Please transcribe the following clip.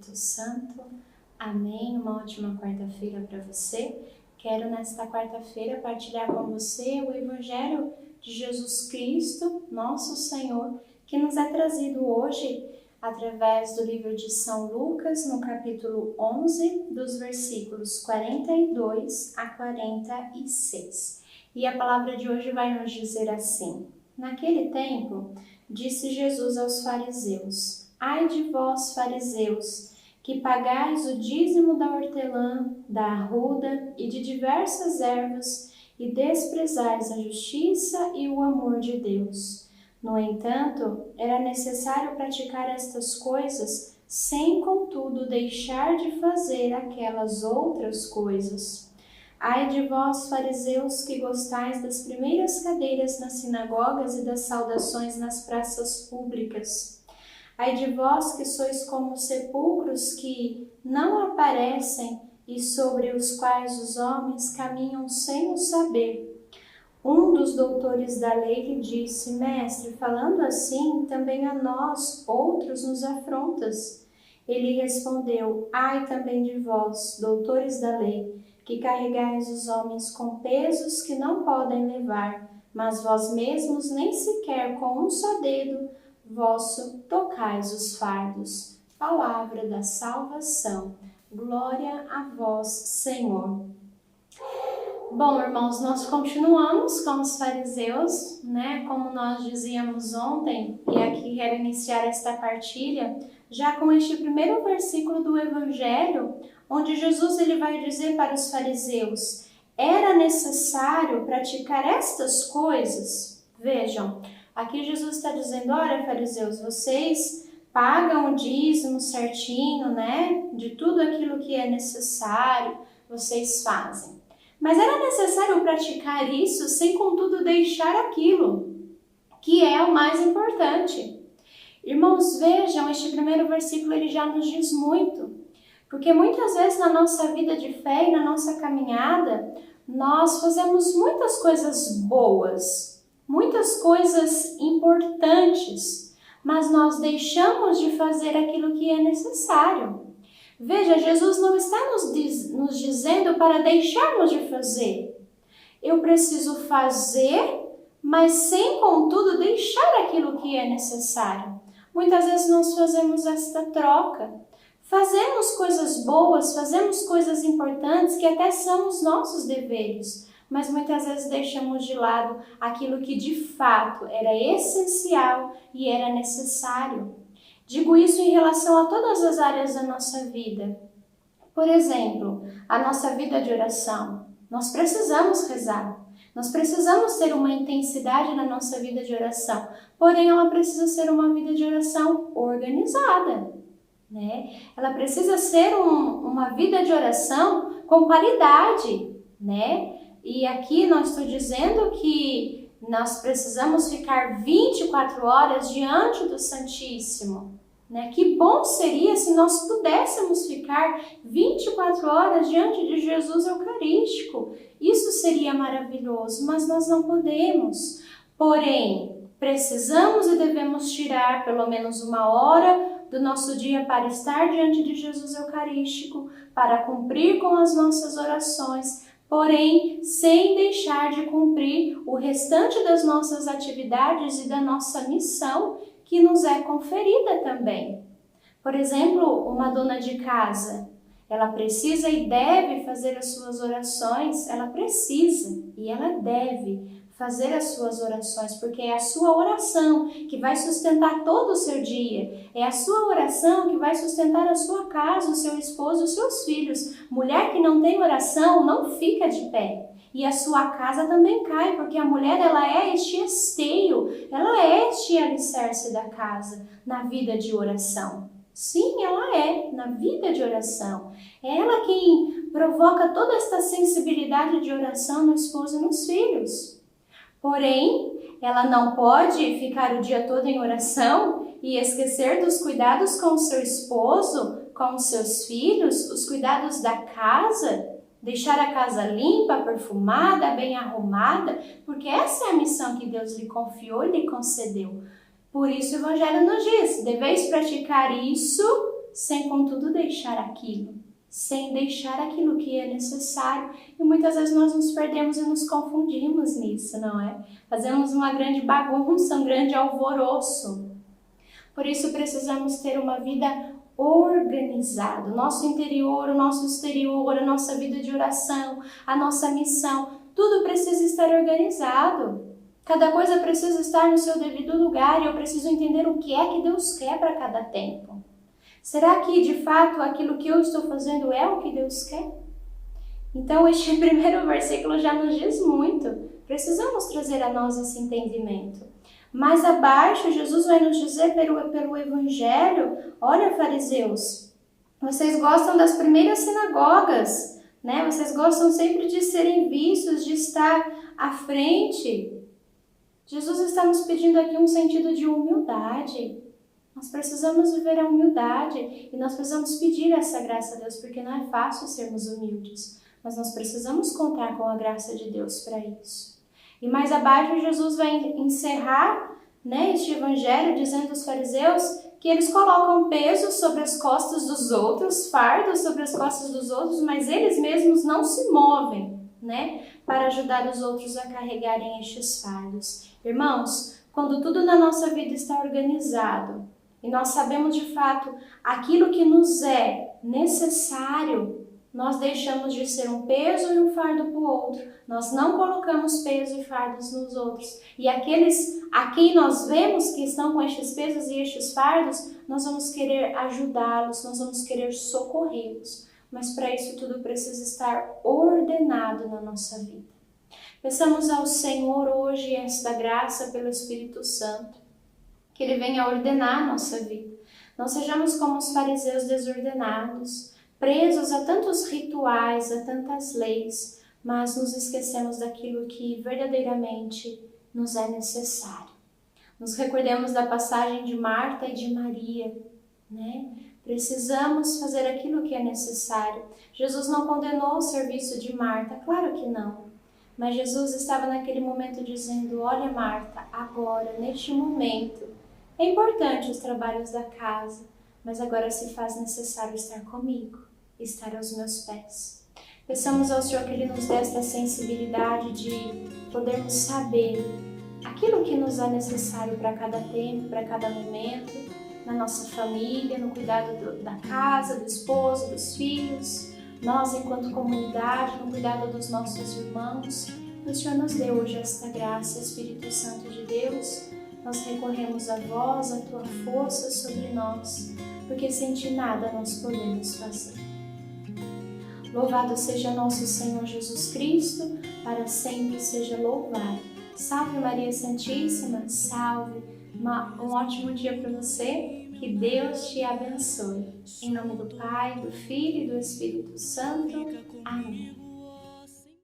Espírito Santo. Amém. Uma ótima quarta-feira para você. Quero nesta quarta-feira partilhar com você o Evangelho de Jesus Cristo, nosso Senhor, que nos é trazido hoje através do livro de São Lucas, no capítulo 11, dos versículos 42 a 46. E a palavra de hoje vai nos dizer assim: Naquele tempo, disse Jesus aos fariseus: Ai de vós, fariseus, que pagais o dízimo da hortelã, da arruda e de diversas ervas, e desprezais a justiça e o amor de Deus. No entanto, era necessário praticar estas coisas, sem, contudo, deixar de fazer aquelas outras coisas. Ai de vós, fariseus, que gostais das primeiras cadeiras nas sinagogas e das saudações nas praças públicas. Ai de vós, que sois como sepulcros que não aparecem e sobre os quais os homens caminham sem o saber. Um dos doutores da lei lhe disse: Mestre, falando assim, também a nós, outros, nos afrontas. Ele respondeu: Ai também de vós, doutores da lei, que carregais os homens com pesos que não podem levar, mas vós mesmos nem sequer com um só dedo vosso tocais os fardos. Palavra da salvação. Glória a vós, Senhor. Bom, irmãos, nós continuamos com os fariseus, né? Como nós dizíamos ontem, e aqui quero iniciar esta partilha, já com este primeiro versículo do Evangelho, onde Jesus ele vai dizer para os fariseus: era necessário praticar estas coisas? Vejam, aqui Jesus está dizendo: olha, fariseus, vocês pagam o dízimo certinho, né? De tudo aquilo que é necessário, vocês fazem. Mas era necessário praticar isso sem, contudo, deixar aquilo que é o mais importante. Irmãos, vejam, este primeiro versículo ele já nos diz muito. Porque muitas vezes na nossa vida de fé e na nossa caminhada, nós fazemos muitas coisas boas, muitas coisas importantes, mas nós deixamos de fazer aquilo que é necessário. Veja, Jesus não está nos dizendo para deixarmos de fazer. Eu preciso fazer, mas sem, contudo, deixar aquilo que é necessário. Muitas vezes nós fazemos esta troca. Fazemos coisas boas, fazemos coisas importantes que até são os nossos deveres, mas muitas vezes deixamos de lado aquilo que de fato era essencial e era necessário. Digo isso em relação a todas as áreas da nossa vida. Por exemplo, a nossa vida de oração. Nós precisamos rezar. Nós precisamos ter uma intensidade na nossa vida de oração. Porém, ela precisa ser uma vida de oração organizada, né? Ela precisa ser uma vida de oração com qualidade, né? E aqui não estou dizendo que nós precisamos ficar 24 horas diante do Santíssimo, né? Que bom seria se nós pudéssemos ficar 24 horas diante de Jesus Eucarístico. Isso seria maravilhoso, mas nós não podemos. Porém, precisamos e devemos tirar pelo menos uma hora do nosso dia para estar diante de Jesus Eucarístico, para cumprir com as nossas orações, porém, sem deixar de cumprir o restante das nossas atividades e da nossa missão que nos é conferida também. Por exemplo, uma dona de casa, ela precisa e deve fazer as suas orações, ela precisa e ela deve fazer as suas orações, porque é a sua oração que vai sustentar todo o seu dia, é a sua oração que vai sustentar a sua casa, o seu esposo, os seus filhos. Mulher que não tem oração não fica de pé. E a sua casa também cai, porque a mulher ela é este esteio, ela é este alicerce da casa na vida de oração. Sim, ela é, na vida de oração. É ela quem provoca toda esta sensibilidade de oração no esposo e nos filhos. Porém, ela não pode ficar o dia todo em oração e esquecer dos cuidados com o seu esposo, com os seus filhos, os cuidados da casa, deixar a casa limpa, perfumada, bem arrumada, porque essa é a missão que Deus lhe confiou e lhe concedeu. Por isso o Evangelho nos diz: deveis praticar isso sem contudo deixar aquilo, sem deixar aquilo que é necessário. E muitas vezes nós nos perdemos e nos confundimos nisso, não é? Fazemos uma grande bagunça, um grande alvoroço. Por isso precisamos ter uma vida organizada. O nosso interior, o nosso exterior, a nossa vida de oração, a nossa missão, tudo precisa estar organizado. Cada coisa precisa estar no seu devido lugar e eu preciso entender o que é que Deus quer para cada tempo. Será que de fato aquilo que eu estou fazendo é o que Deus quer? Então este primeiro versículo já nos diz muito. Precisamos trazer a nós esse entendimento. Mais abaixo, Jesus vai nos dizer pelo Evangelho, olha, fariseus, vocês gostam das primeiras sinagogas, né? Vocês gostam sempre de serem vistos, de estar à frente. Jesus está nos pedindo aqui um sentido de humildade. Nós precisamos viver a humildade e nós precisamos pedir essa graça a Deus, porque não é fácil sermos humildes, mas nós precisamos contar com a graça de Deus para isso. E mais abaixo, Jesus vai encerrar, né, este evangelho dizendo aos fariseus que eles colocam peso sobre as costas dos outros, fardos sobre as costas dos outros, mas eles mesmos não se movem, né, para ajudar os outros a carregarem estes fardos. Irmãos, quando tudo na nossa vida está organizado e nós sabemos de fato aquilo que nos é necessário, nós deixamos de ser um peso e um fardo para o outro. Nós não colocamos peso e fardos nos outros. E aqueles a quem nós vemos que estão com estes pesos e estes fardos, nós vamos querer ajudá-los, nós vamos querer socorrê-los. Mas para isso tudo precisa estar ordenado na nossa vida. Peçamos ao Senhor hoje esta graça pelo Espírito Santo, que Ele venha ordenar a nossa vida. Não sejamos como os fariseus desordenados, presos a tantos rituais, a tantas leis, mas nos esquecemos daquilo que verdadeiramente nos é necessário. Nos recordemos da passagem de Marta e de Maria, né? Precisamos fazer aquilo que é necessário. Jesus não condenou o serviço de Marta, claro que não. Mas Jesus estava naquele momento dizendo, olha Marta, agora, neste momento, é importante os trabalhos da casa, mas agora se faz necessário estar comigo, estar aos meus pés. Peçamos ao Senhor que Ele nos dê esta sensibilidade de podermos saber aquilo que nos é necessário para cada tempo, para cada momento, na nossa família, no cuidado da casa, do esposo, dos filhos, nós enquanto comunidade, no cuidado dos nossos irmãos. Que o Senhor nos dê hoje esta graça, Espírito Santo de Deus. Nós recorremos a vós, a tua força sobre nós, porque sem ti nada nós podemos fazer. Louvado seja nosso Senhor Jesus Cristo, para sempre seja louvado. Salve Maria Santíssima, salve. Um ótimo dia para você, que Deus te abençoe. Em nome do Pai, do Filho e do Espírito Santo. Amém.